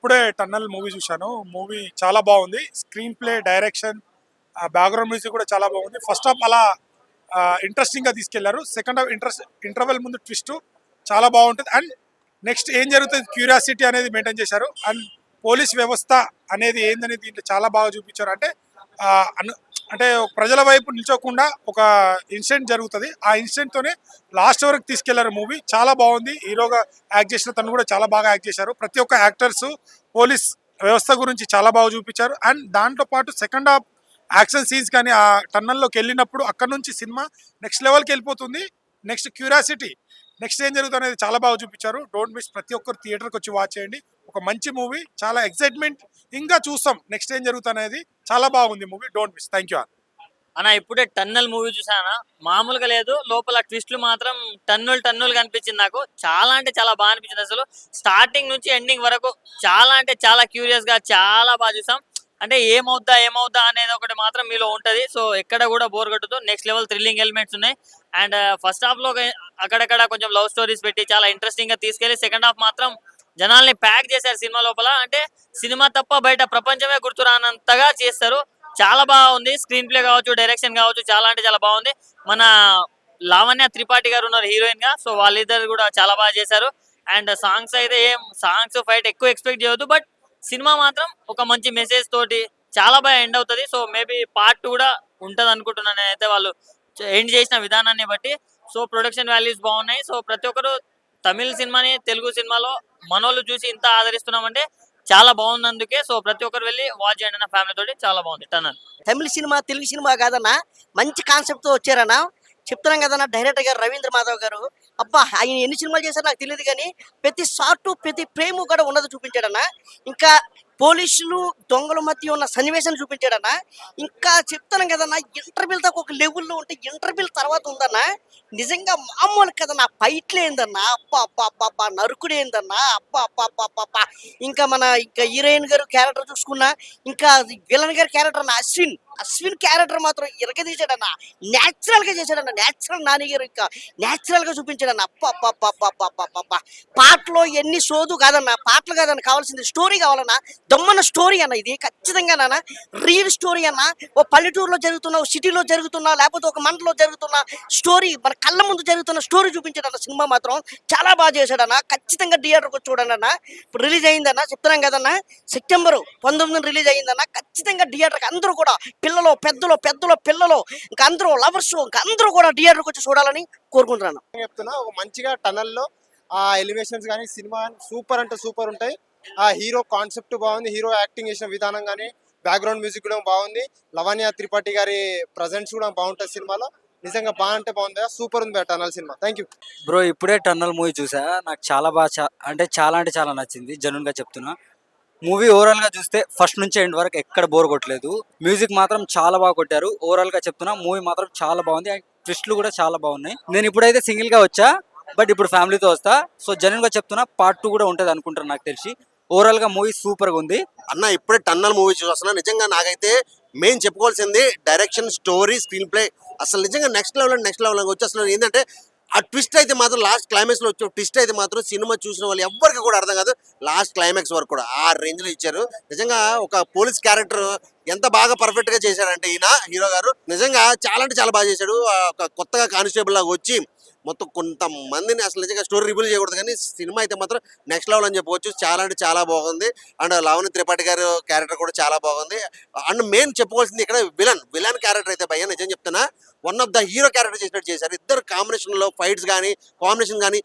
ఇప్పుడే tunnel movie చూశాను. Movie చాలా బాగుంది. Screen play, direction, background music కూడా చాలా బాగుంది. ఫస్ట్ హాఫ్ అలా ఇంట్రెస్టింగ్ గా తీసుకెళ్లారు. సెకండ్ హాఫ్ ఇంటర్వెల్ ముందు ట్విస్ట్ చాలా బాగుంటుంది. అండ్ నెక్స్ట్ ఏం జరుగుతుంది క్యూరియాసిటీ అనేది మెయింటైన్ చేశారు. అండ్ పోలీస్ వ్యవస్థ అనేది ఏందనేది దీంట్లో చాలా బాగా చూపించారు. అంటే ఆ, అంటే ప్రజల వైపు నిల్చోకుండా ఒక ఇన్సిడెంట్ జరుగుతుంది. ఆ ఇన్సిడెంట్ తోనే లాస్ట్ వరకు తీసుకెళ్లారు. మూవీ చాలా బాగుంది. హీరోగా యాక్ట్ చేసిన తను కూడా చాలా బాగా యాక్ట్ చేశారు. ప్రతి ఒక్క యాక్టర్స్ పోలీస్ వ్యవస్థ గురించి చాలా బాగా చూపించారు. అండ్ దాంతో పాటు సెకండ్ హాఫ్ యాక్షన్ సీన్స్ కానీ ఆ టన్నల్లోకి వెళ్ళినప్పుడు అక్కడ నుంచి సినిమా నెక్స్ట్ లెవెల్కి వెళ్ళిపోతుంది. నెక్స్ట్ క్యూరియాసిటీ, నెక్స్ట్ ఏం జరుగుతుంది అనేది చాలా బాగా చూపించారు. డోంట్ మిస్, ప్రతి ఒక్కరు థియేటర్కి వచ్చి వాచ్ చేయండి. ఒక మంచి మూవీ, చాలా ఎక్సైట్మెంట్. ఇంకా చూస్తాం నెక్స్ట్ ఏం జరుగుతుంది అనేది. చాలా బాగుంది movie. Don't miss. Thank you. అన్న ఇప్పుడే టన్నల్ మూవీ చూసానా, మామూలుగా లేదు. లోపల ట్విస్ట్లు మాత్రం టన్నులు కనిపించింది నాకు. చాలా అంటే చాలా బాగా అనిపించింది. అసలు స్టార్టింగ్ నుంచి ఎండింగ్ వరకు చాలా అంటే చాలా క్యూరియస్ గా చాలా బాగా చూసాం. అంటే ఏమవుద్దా అనేది ఒకటి మాత్రం మీలో ఉంటది. సో ఎక్కడ కూడా బోర్ కొట్టదు. నెక్స్ట్ లెవెల్ థ్రిల్లింగ్ ఎలిమెంట్స్ ఉన్నాయి. అండ్ ఫస్ట్ హాఫ్ లో అక్కడక్కడ కొంచెం లవ్ స్టోరీస్ పెట్టి చాలా ఇంట్రెస్టింగ్ గా తీసుకెళ్లి సెకండ్ హాఫ్ మాత్రం జనాల్ని ప్యాక్ చేశారు సినిమా లోపల. అంటే సినిమా తప్ప బయట ప్రపంచమే గుర్తురానంతగా చేస్తారు. చాలా బాగుంది. స్క్రీన్ ప్లే కావచ్చు, డైరెక్షన్ కావచ్చు, చాలా అంటే చాలా బాగుంది. మన లావణ్య త్రిపాఠి గారు ఉన్నారు హీరోయిన్ గా. సో వాళ్ళిద్దరు కూడా చాలా బాగా చేశారు. అండ్ సాంగ్స్ అయితే సాంగ్స్ ఫైట్ ఎక్కువ ఎక్స్పెక్ట్ చేయొద్దు. బట్ సినిమా మాత్రం ఒక మంచి మెసేజ్ తోటి చాలా బాగా ఎండ్ అవుతుంది. సో మేబీ పార్ట్ 2 కూడా ఉంటది అనుకుంటున్నాను నేనైతే, వాళ్ళు ఎండ్ చేసిన విధానాన్ని బట్టి. సో ప్రొడక్షన్ వాల్యూస్ బాగున్నాయి. సో ప్రతి ఒక్కరు తమిళ సినిమాని తెలుగు సినిమాలో మనోళ్ళు చూసి ఇంత ఆదరిస్తున్నామంటే చాలా బాగుంది. సో ప్రతి ఒక్కరు వెళ్ళి వాచ్ చేయండి అన్న ఫ్యామిలీ తోటి. చాలా బాగుంది టన్నల్. తమిళ సినిమా తెలుగు సినిమా కాదన్నా, మంచి కాన్సెప్ట్ తో వచ్చారన్నా. చెప్తున్నాం కదన్నా, డైరెక్టర్ గారు రవీంద్ర మాధవ్ గారు. అబ్బా, ఆయన ఎన్ని సినిమాలు చేశారో నాకు తెలియదు కానీ ప్రతి షార్ట్ ప్రతి ఫ్రేమ్ కూడా ఉన్నది చూపించాడన్నా. ఇంకా పోలీసులు దొంగల మధ్య ఉన్న సన్నివేశాన్ని చూపించాడన్నా. ఇంకా చెప్తాను కదన్నా, ఇంటర్వ్యూల్ దాకా ఒక లెవెల్లో ఉంటే ఇంటర్వ్యూల్ తర్వాత ఉందన్నా. నిజంగా మామూలు కదన్నా, ఫైట్లు ఏందన్నా, అబ్బా అబ్బా అబ్బా అబ్బా, నరుకుడు ఏందన్నా, అబ్బా అబ్బా అబ్బా అబ్బా అబ్బా. ఇంకా ఇంకా హీరోయిన్ గారు క్యారెక్టర్ చూసుకున్నా, ఇంకా విలన్ గారి క్యారెక్టర్ అన్న అశ్విన్ క్యారెక్టర్ మాత్రం ఇరగదీశాడన్న. న్యాచురల్ గా చేశాడన్న. న్యాచురల్ నాని గారు ఇంకా న్యాచురల్ గా చూపించాడన్న. అప్ప పాటలో ఎన్ని సోదు కాదన్న, పాటలు కాదన్న, కావాల్సింది స్టోరీ కావాలన్నా. దమ్మన్న స్టోరీ అన్న, ఇది ఖచ్చితంగా నాన్న రియల్ స్టోరీ అన్న. ఓ పల్లెటూరులో జరుగుతున్న, ఓ సిటీలో జరుగుతున్నా, లేకపోతే ఒక మండలో జరుగుతున్న స్టోరీ, మన కళ్ళ ముందు జరుగుతున్న స్టోరీ చూపించాడన్న. సినిమా మాత్రం చాలా బాగా చేశాడన్న. ఖచ్చితంగా థియేటర్కి వచ్చి చూడండి అన్న. ఇప్పుడు రిలీజ్ అయిందన్న, చెప్తున్నాం కదన్న, సెప్టెంబర్ 19 రిలీజ్ అయిందన్న. ఖచ్చితంగా థియేటర్కి అందరూ కూడా, పిల్లలు పిల్లలు ఇంకా అందరూ లవర్స్ ఇంకా అందరూ కూడా థియేటర్కి వచ్చి చూడాలని కోరుకుంటున్నాను. చెప్తున్నా, ఒక మంచిగా టనల్లో ఆ ఎలివేషన్స్ కానీ సినిమా సూపర్ అంటే సూపర్ ఉంటాయి. ఆ హీరో కాన్సెప్ట్ బాగుంది, హీరో యాక్టింగ్ చేసిన విధానం కానీ, బ్యాక్గ్రౌండ్ మ్యూజిక్ కూడా బాగుంది. లవణ్య త్రిపాఠి గారి ప్రజెంట్స్ కూడా బాగుంటుంది సినిమాలో. నిజంగా బాగుంది, సూపర్ ఉంది tunnel cinema. Thank you bro. ఇప్పుడే టన్నల్ మూవీ చూసా, నాకు చాలా బాగా అంటే చాలా నచ్చింది. జెన్యూన్ గా చెప్తున్నా. మూవీ ఓవరాల్ గా చూస్తే ఫస్ట్ నుంచి ఎండ్ వరకు ఎక్కడ బోర్ కొట్టలేదు. మ్యూజిక్ మాత్రం చాలా బాగా కొట్టారు. ఓవరాల్ గా చెప్తున్నా, మూవీ మాత్రం చాలా బాగుంది. అండ్ ట్విస్ట్లు కూడా చాలా బాగున్నాయి. నేను ఇప్పుడైతే సింగిల్ గా వచ్చా, బట్ ఇప్పుడు ఫ్యామిలీతో వస్తా. సో జెన్యూన్ గా చెప్తున్నా, పార్ట్ 2 కూడా ఉంటది అనుకుంటాను నాకు తెలిసి. ఓవరాల్ గా మూవీ సూపర్ గా ఉంది అన్న. ఇప్పుడే టన్నల్ మూవీ చూస్తున్నా. నిజంగా నాకైతే మెయిన్ చెప్పుకోవాల్సింది డైరెక్షన్, స్టోరీ, స్క్రీన్ ప్లే అసలు నిజంగా నెక్స్ట్ లెవెల్ వచ్చి అసలు ఏంటంటే ఆ ట్విస్ట్ అయితే మాత్రం లాస్ట్ క్లైమాక్స్ లో వచ్చే ట్విస్ట్ అయితే మాత్రం సినిమా చూసిన వాళ్ళు ఎవరికి కూడా అర్థం కాదు. లాస్ట్ క్లైమాక్స్ వరకు కూడా ఆ రేంజ్ లో ఇచ్చారు. నిజంగా ఒక పోలీస్ క్యారెక్టర్ ఎంత బాగా పర్ఫెక్ట్ గా చేశారంటే ఈయన హీరో గారు నిజంగా చాలా అంటే చాలా బాగా చేశాడు. ఒక కొత్తగా కానిస్టేబుల్ లాగా వచ్చి మొత్తం కొంతమందిని అసలు నిజంగా స్టోరీ రివీల్ చేయకూడదు కానీ సినిమా అయితే మాత్రం నెక్స్ట్ లెవెల్ అని చెప్పవచ్చు. చాలా అంటే చాలా బాగుంది. అండ్ లవణ్య త్రిపాఠి గారు క్యారెక్టర్ కూడా చాలా బాగుంది. అండ్ మెయిన్ చెప్పుకోవాల్సింది ఇక్కడ విలన్ క్యారెక్టర్ అయితే భయ్యా నిజం చెప్తున్నా, one of the hero character చేసినట్టు చేశారు. ఇద్దరు కాంబినేషన్ లో ఫైట్స్ కానీ, కాంబినేషన్ కానీ,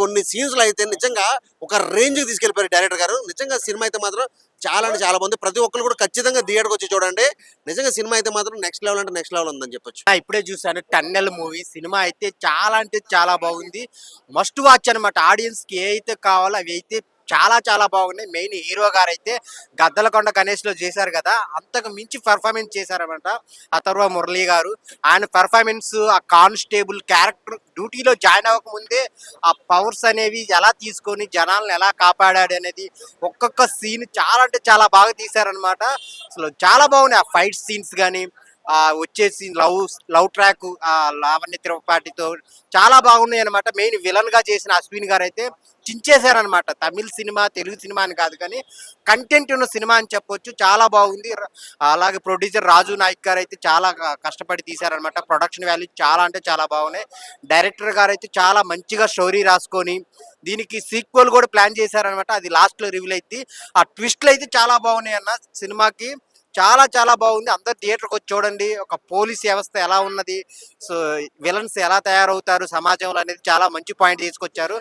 కొన్ని సీన్స్ లో అయితే నిజంగా ఒక రేంజ్ కి తీసుకెళ్లిపోయారు డైరెక్టర్ గారు. నిజంగా సినిమా అయితే మాత్రం చాలా అంటే చాలా బాగుంది. ప్రతి ఒక్కరు కూడా ఖచ్చితంగా థియేటర్కి వచ్చి చూడండి. నిజంగా సినిమా అయితే మాత్రం నెక్స్ట్ లెవెల్ అంటే నెక్స్ట్ లెవెల్ ఉందని చెప్పొచ్చు. ఇప్పుడే చూసాను టన్నెల్ మూవీ. సినిమా అయితే చాలా అంటే చాలా బాగుంది. మస్ట్ వాచ్ అనమాట. ఆడియన్స్ కి ఏ అయితే కావాలో అవి అయితే చాలా బాగున్నాయి. మెయిన్ హీరో గారు అయితే గద్దలకొండ గణేష్ లో చేశారు కదా, అంతకు మించి పెర్ఫార్మెన్స్ చేశారనమాట అథర్వ మురళి గారు. ఆయన పెర్ఫార్మెన్స్, ఆ కానిస్టేబుల్ క్యారెక్టర్ డ్యూటీలో జాయిన్ అవ్వక ముందే ఆ పవర్స్ అనేవి ఎలా తీసుకొని జనాలను ఎలా కాపాడాడు అనేది ఒక్కొక్క సీన్ చాలా అంటే చాలా బాగా తీశారనమాట. అసలు చాలా బాగున్నాయి. ఆ ఫైట్ సీన్స్ కానీ, వచ్చేసి లవ్ ట్రాక్ లావణ్య త్రిపాఠితో చాలా బాగున్నాయి అనమాట. మెయిన్ విలన్ గా చేసిన అశ్విన్ గారు అయితే చించేశారనమాట. తమిళ సినిమా తెలుగు సినిమా అని కాదు కానీ కంటెంట్ ఉన్న సినిమా అని చెప్పొచ్చు. చాలా బాగుంది. అలాగే ప్రొడ్యూసర్ రాజు నాయక్ గారు అయితే చాలా కష్టపడి తీశారనమాట. ప్రొడక్షన్ వాల్యూ చాలా అంటే చాలా బాగున్నాయి. డైరెక్టర్ గారు అయితే చాలా మంచిగా స్టోరీ రాసుకొని దీనికి సీక్వెల్ కూడా ప్లాన్ చేశారనమాట. అది లాస్ట్ లో రివీల్ అయింది. ఆ ట్విస్ట్లు అయితే చాలా బాగున్నాయి అన్న. సినిమాకి చాలా చాలా బాగుంది. అందరు థియేటర్కి వచ్చి చూడండి. ఒక పోలీస్ వ్యవస్థ ఎలా ఉన్నది, సో విలన్స్ ఎలా తయారవుతారు సమాజంలో అనేది చాలా మంచి పాయింట్ తీసుకొచ్చారు.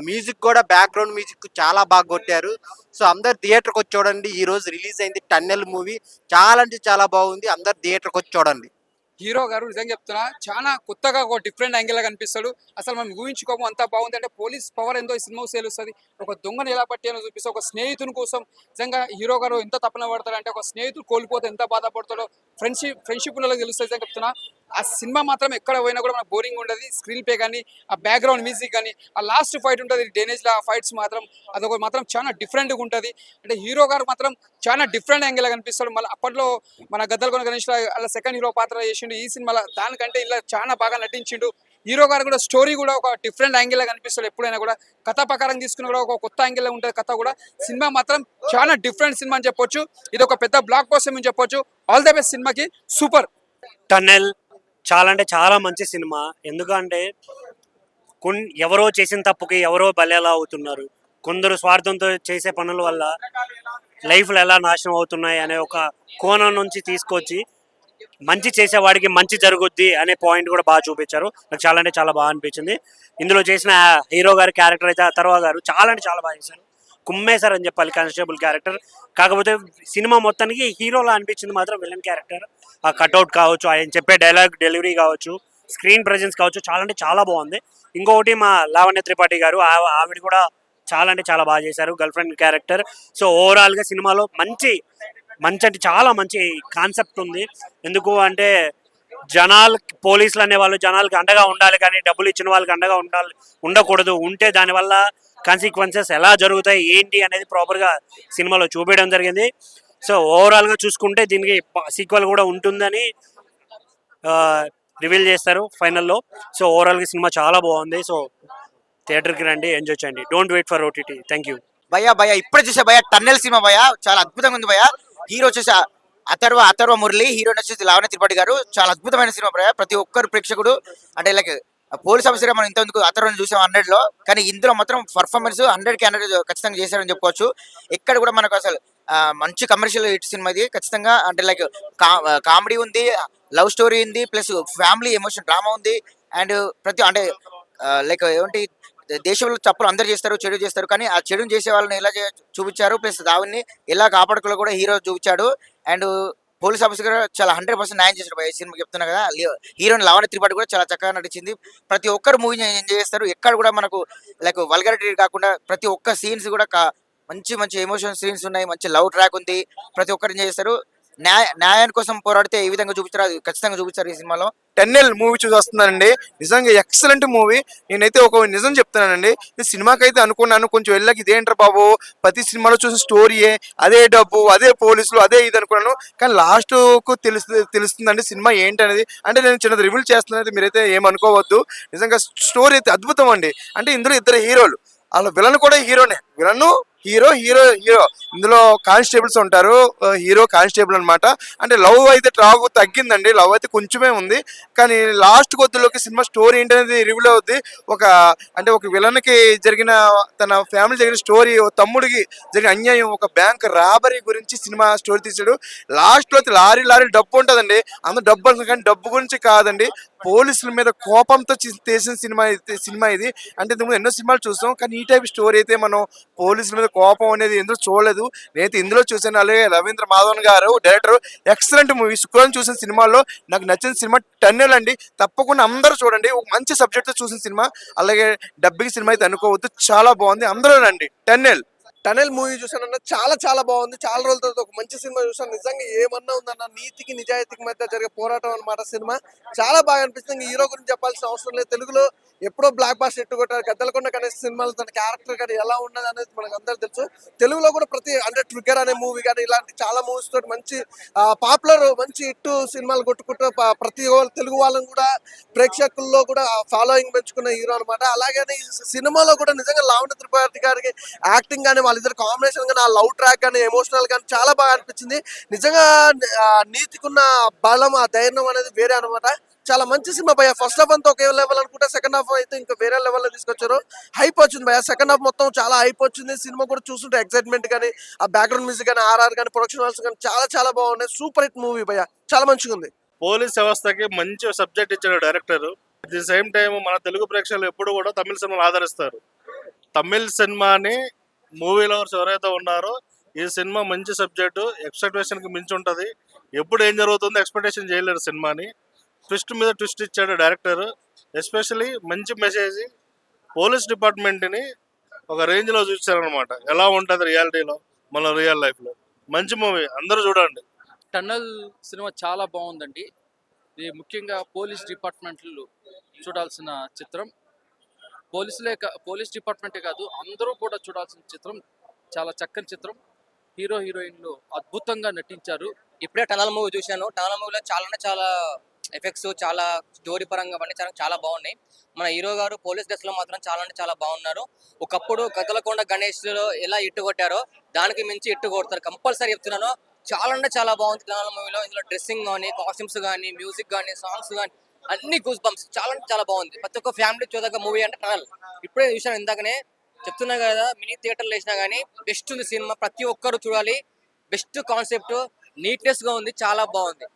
మ్యూజిక్ కూడా బ్యాక్గ్రౌండ్ మ్యూజిక్ చాలా బాగా కొట్టారు. సో అందరు థియేటర్కి వచ్చి చూడండి. ఈ రోజు రిలీజ్ అయింది టన్నెల్ మూవీ. చాలా అంటే చాలా బాగుంది. అందరు థియేటర్కి వచ్చి చూడండి. హీరో గారు నిజంగా చెప్తున్నా చాలా కొత్తగా ఒక డిఫరెంట్ యాంగిల్ గా కనిపిస్తాడు. అసలు మనం ఊహించుకోము అంత బాగుంది. అంటే పోలీస్ పవర్ ఎంతో ఈ సినిమా తెలుస్తుంది. ఒక దొంగను ఎలా పట్టానో చూపిస్తే ఒక స్నేహితుని కోసం నిజంగా హీరో గారు ఎంత తపన పడతాడు అంటే ఒక స్నేహితుడు కోల్పోతే ఎంత బాధపడతాడో ఫ్రెండ్షిప్ తెలుస్తుంది. నిజంగా చెప్తున్నా ఆ సినిమా మాత్రం ఎక్కడ పోయినా కూడా మనకు బోరింగ్ ఉండదు. స్క్రీన్ ప్లే కానీ ఆ బ్యాక్గ్రౌండ్ మ్యూజిక్ కానీ ఆ లాస్ట్ ఫైట్ ఉంటుంది డ్రైనేజ్ లా ఫైట్స్ మాత్రం అదొక మాత్రం చాలా డిఫరెంట్గా ఉంటుంది. అంటే హీరో గారు మాత్రం చాలా డిఫరెంట్ యాంగిల్ కనిపిస్తాడు. మళ్ళీ అప్పట్లో మన గద్దలకొండ గణేష్ అలా సెకండ్ హీరో పాత్ర చేసిండు. ఈ సినిమాలో దానికంటే ఇలా చాలా బాగా నటించిండు. హీరో గారు కూడా స్టోరీ కూడా ఒక డిఫరెంట్ యాంగిల్ కనిపిస్తాడు. ఎప్పుడైనా కూడా కథ ప్రకారం తీసుకున్న కూడా ఒక కొత్త యాంగిల్ ఉంటుంది కథ కూడా. సినిమా మాత్రం చాలా డిఫరెంట్ సినిమా అని చెప్పొచ్చు. ఇది ఒక పెద్ద బ్లాక్ కోసం అని చెప్పొచ్చు. ఆల్ ద బెస్ట్ సినిమాకి. సూపర్. టన్నెల్ చాలా అంటే చాలా మంచి సినిమా. ఎందుకంటే ఎవరో చేసిన తప్పుకి ఎవరో బలేలా అవుతున్నారు. కొందరు స్వార్థంతో చేసే పనుల వల్ల లైఫ్లు ఎలా నాశనం అవుతున్నాయి అనే ఒక కోణం నుంచి తీసుకొచ్చి మంచి చేసేవాడికి మంచి జరుగుద్ది అనే పాయింట్ కూడా బాగా చూపించారు. నాకు చాలా అంటే చాలా బాగా అనిపించింది. ఇందులో చేసిన హీరో గారి క్యారెక్టర్ అయితే తర్వా గారు చాలా అంటే చాలా బాగా చేశారు. కుమ్మేశారు అని చెప్పాలి కానిస్టేబుల్ క్యారెక్టర్. కాకపోతే సినిమా మొత్తానికి హీరోలా అనిపించింది మాత్రం విలన్ క్యారెక్టర్. ఆ కట్అవుట్ కావచ్చు, ఆయన చెప్పే డైలాగ్ డెలివరీ కావచ్చు, స్క్రీన్ ప్రెజెన్స్ కావచ్చు, చాలా అంటే చాలా బాగుంది. ఇంకొకటి మా లావణ్య త్రిపాఠి గారు, ఆవిడ కూడా చాలా అంటే చాలా బాగా చేశారు గర్ల్ ఫ్రెండ్ క్యారెక్టర్. సో ఓవరాల్గా సినిమాలో మంచి అంటే చాలా మంచి కాన్సెప్ట్ ఉంది. ఎందుకు అంటే జనాలు పోలీసులు అనే వాళ్ళు జనాలకి అండగా ఉండాలి, కానీ డబ్బులు ఇచ్చిన వాళ్ళకి అండగా ఉండకూడదు. ఉంటే దానివల్ల కాన్సిక్వెన్సెస్ ఎలా జరుగుతాయి ఏంటి అనేది ప్రాపర్గా సినిమాలో చూపించడం జరిగింది. సో ఓవరాల్గా చూసుకుంటే దీనికి సీక్వెల్ కూడా ఉంటుందని రివీల్ చేస్తారు ఫైనల్లో. సో ఓవరాల్గా సినిమా చాలా బాగుంది. సో థియేటర్కి రండి, ఎంజాయ్ చేయండి. Don't wait for OTT. Thank you. భయ్యా ఇప్పుడే చూసా భయ్యా టన్నెల్ సినిమా భయ్యా. చాలా అద్భుతంగా ఉంది భయ్యా. హీరో వచ్చేసి అథర్వ మురళి, హీరోయిన్ వచ్చేసి లావణ్య త్రిపాఠి గారు. చాలా అద్భుతమైన సినిమా భయ్యా. ప్రతి ఒక్కరు ప్రేక్షకుడు అంటే లైక్ పోలీస్ ఆఫీసర్ మనం ఇంతకు అథర్వని చూసాం 100లో, కానీ ఇందులో మాత్రం పర్ఫార్మెన్స్ 100కి 100 ఖచ్చితంగా చేశారని చెప్పుకోవచ్చు. ఎక్కడ కూడా మనకు అసలు మంచి కమర్షియల్ హిట్ సినిమా ఇది ఖచ్చితంగా. అంటే లైక్ కామెడీ ఉంది, లవ్ స్టోరీ ఉంది, ప్లస్ ఫ్యామిలీ ఎమోషన్ డ్రామా ఉంది. అండ్ ప్రతి అంటే లైక్ ఏమంటే దేశంలో తప్పులు అందరు చేస్తారు, చెడు చేస్తారు, కానీ ఆ చెడుని చేసే వాళ్ళని ఎలా చూపించారు, ప్లస్ దాన్ని ఎలా కాపాడుకోవాలో కూడా హీరో చూపించాడు. అండ్ పోలీస్ ఆఫీసర్ కూడా చాలా 100% న్యాయం చేశాడు ఈ సినిమా. చెప్తున్నా కదా, హీరోయిన్ లావణ్య త్రిపాఠి కూడా చాలా చక్కగా నటించింది. ప్రతి ఒక్కరు మూవీని ఎంజాయ్ చేస్తారు. ఎక్కడ కూడా మనకు లైక్ వల్గారిటీ కాకుండా ప్రతి ఒక్క సీన్స్ కూడా మంచి ఎమోషన్ సీన్స్ ఉన్నాయి. మంచి లవ్ ట్రాక్ ఉంది. ప్రతి ఒక్కరు ఎంజాయ్ చేస్తారు. న్యాయాని కోసం పోరాడితే ఏ విధంగా చూపిస్తారో అది ఖచ్చితంగా చూపిస్తారు ఈ సినిమాలో. టన్నెల్ మూవీ చూసి వస్తున్నానండి. నిజంగా ఎక్సలెంట్ మూవీ. నేనైతే ఒక నిజం చెప్తున్నానండి, ఈ సినిమాకి అయితే అనుకున్నాను కొంచెం వెళ్ళకి ఇదేంటారు బాబు, ప్రతి సినిమాలో చూసిన స్టోరీయే, అదే డబ్బు, అదే పోలీసులు, అదే ఇది అనుకున్నాను. కానీ లాస్ట్కు తెలుస్తుందండి సినిమా ఏంటి అనేది. అంటే నేను చిన్నది రివీల్ చేస్తున్నాను, మీరైతే ఏమనుకోవద్దు. నిజంగా స్టోరీ అయితే అద్భుతం అండి. అంటే ఇందులో ఇద్దరు హీరోలు, వాళ్ళ విలన్ కూడా హీరోనే. హీరో ఇందులో కానిస్టేబుల్స్ ఉంటారు. హీరో కానిస్టేబుల్ అనమాట. అంటే లవ్ అయితే ట్రాక్ తగ్గిందండి, లవ్ అయితే కొంచెమే ఉంది. కానీ లాస్ట్ కొద్దిలోకి సినిమా స్టోరీ ఏంటనేది రివీల్ అవుద్ది. ఒక విలన్కి జరిగిన తన ఫ్యామిలీ జరిగిన స్టోరీ, తమ్ముడికి జరిగిన అన్యాయం, ఒక బ్యాంక్ రాబరీ గురించి సినిమా స్టోరీ తీసాడు. లాస్ట్లో అయితే లారీ డబ్బు ఉంటుందండి. అందులో డబ్బు అంటుంది, కానీ డబ్బు గురించి కాదండి, పోలీసుల మీద కోపంతో తీసిన సినిమా ఇది. అంటే ఇంతకుముందు ఎన్నో సినిమాలు చూస్తాం, కానీ ఈ టైప్ స్టోరీ అయితే మనం పోలీసుల మీద కోపం అనేది ఎందులో చూడలేదు. నేనైతే ఇందులో చూసాను. అలాగే రవీంద్ర మాధవన్ గారు డైరెక్టర్, ఎక్సలెంట్ మూవీ. శుక్రవారం చూసిన సినిమాల్లో నాకు నచ్చిన సినిమా టన్నెల్ అండి. తప్పకుండా అందరూ చూడండి. ఒక మంచి సబ్జెక్ట్తో చూసిన సినిమా. అలాగే డబ్బింగ్ సినిమా అయితే అనుకోవద్దు, చాలా బాగుంది. అందరూ రండి. టన్నెల్. టనెల్ మూవీ చూసానన్న, చాలా చాలా బాగుంది. చాలా రోజుల తర్వాత ఒక మంచి సినిమా చూసాను. నిజంగా ఏమన్నా ఉందన్న, నీతికి నిజాయితీకి మధ్య జరిగే పోరాటం అన్నమాట సినిమా. చాలా బాగా అనిపిస్తుంది. హీరో గురించి చెప్పాల్సిన అవసరం లేదు. తెలుగులో ఎప్పుడో బ్లాక్ బాస్ ఎట్టు కొట్టారు. గద్దలకొండ గణేష్ సినిమాలో తన క్యారెక్టర్ కానీ ఎలా ఉన్నది అనేది మనకు అందరూ తెలుసు. తెలుగులో కూడా ప్రతి అంటే ట్రిగ్గర్ అనే మూవీ కానీ ఇలాంటి చాలా మూవీస్ తోటి మంచి పాపులర్ మంచి హిట్ సినిమాలు కొట్టుకుంటూ ప్రతి తెలుగు వాళ్ళని కూడా ప్రేక్షకుల్లో కూడా ఫాలోయింగ్ పెంచుకున్న హీరో అనమాట. అలాగే ఈ సినిమాలో కూడా నిజంగా లావణ్య త్రిపాఠి గారికి యాక్టింగ్ కానీ వాళ్ళిద్దరు కాంబినేషన్ కానీ ఆ లవ్ ట్రాక్ కానీ ఎమోషనల్ కానీ చాలా బాగా అనిపించింది. నిజంగా నీతికున్న బలం ఆ ధైర్యం అనేది వేరే అనమాట. చాలా మంచి సినిమా భయ. ఫస్ట్ హాఫ్ అంతా ఒకే లెవెల్ అనుకుంటే సెకండ్ హాఫ్ అయితే ఇంకా వేరే లెవెల్లో తీసుకొచ్చారు. హైప్ వచ్చింది భయ. సెకండ్ హాఫ్ మొత్తం చాలా హైప్ వచ్చింది. సినిమా కూడా చూస్తుంటే ఎక్సైట్మెంట్ కానీ ఆ బ్యాక్గ్రౌండ్ మ్యూజిక్ కానీ ఆర్ఆర్ కానీ ప్రొడక్షన్ వాల్స్ కానీ చాలా చాలా బాగున్నాయి. సూపర్ హిట్ మూవీ భయ. చాలా మంచిగా ఉంది. పోలీస్ వ్యవస్థకి మంచి సబ్జెక్ట్ ఇచ్చాడు director. At the same time మన తెలుగు ప్రేక్షకులు ఎప్పుడు కూడా తమిళ సినిమాలు ఆదరిస్తారు. తమిళ సినిమాని మూవీ లవర్స్ ఎవరైతే ఉన్నారో ఈ సినిమా మంచి సబ్జెక్టు, ఎక్స్పెక్టేషన్కి మించి ఉంటుంది. ఎప్పుడు ఏం జరుగుతుందో ఎక్స్పెక్టేషన్ చేయలేరు సినిమాని. ట్విస్ట్ మీద ట్విస్ట్ ఇచ్చాడు డైరెక్టర్. ఎస్పెషల్లీ మంచి మెసేజ్ పోలీస్ డిపార్ట్మెంట్ని ఒక రేంజ్లో చూపించారనమాట. ఎలా ఉంటుంది రియాలిటీలో మన రియల్ లైఫ్లో. మంచి మూవీ, అందరూ చూడండి. టన్నల్ సినిమా చాలా బాగుందండి. ఇది ముఖ్యంగా పోలీస్ డిపార్ట్మెంట్లు చూడాల్సిన చిత్రం. పోలీస్ డిపార్ట్మెంటే కాదు, అందరూ కూడా చూడాల్సిన చిత్రం. చాలా చక్కని చిత్రం. హీరో హీరోయిన్లు అద్భుతంగా నటించారు. ఇప్పుడే టనల్ మూవీ చూశాను. టనల్ మూవీలో చాలా ఎఫెక్ట్స్, చాలా స్టోరీ పరంగా అన్నీ చాలా బాగున్నాయి. మన హీరో గారు పోలీస్ డ్రెస్ లో మాత్రం చాలా బాగున్నారు. ఒకప్పుడు గద్దలకొండ గణేష్ లో ఎలా ఇట్టు కొట్టారో దానికి మించి ఇట్టు కొడతారు కంపల్సరీ చెప్తున్నాను. చాలా బాగుంది టనల్ మూవీలో. ఇందులో డ్రెస్సింగ్ కానీ, కాస్ట్యూమ్స్ కానీ, మ్యూజిక్ కానీ, సాంగ్స్ కానీ అన్ని గూస్ బంప్స్. చాలా బాగుంది. ప్రతి ఒక్క ఫ్యామిలీ చూడదగ్గ మూవీ అంటే టనల్. ఇప్పుడే చూశాను, ఇందాకనే చెప్తున్నా కదా, మినీ థియేటర్లో వేసినా కానీ బెస్ట్ ఉంది సినిమా. ప్రతి ఒక్కరు చూడాలి. బెస్ట్ కాన్సెప్ట్, నీట్నెస్ గా ఉంది, చాలా బాగుంది.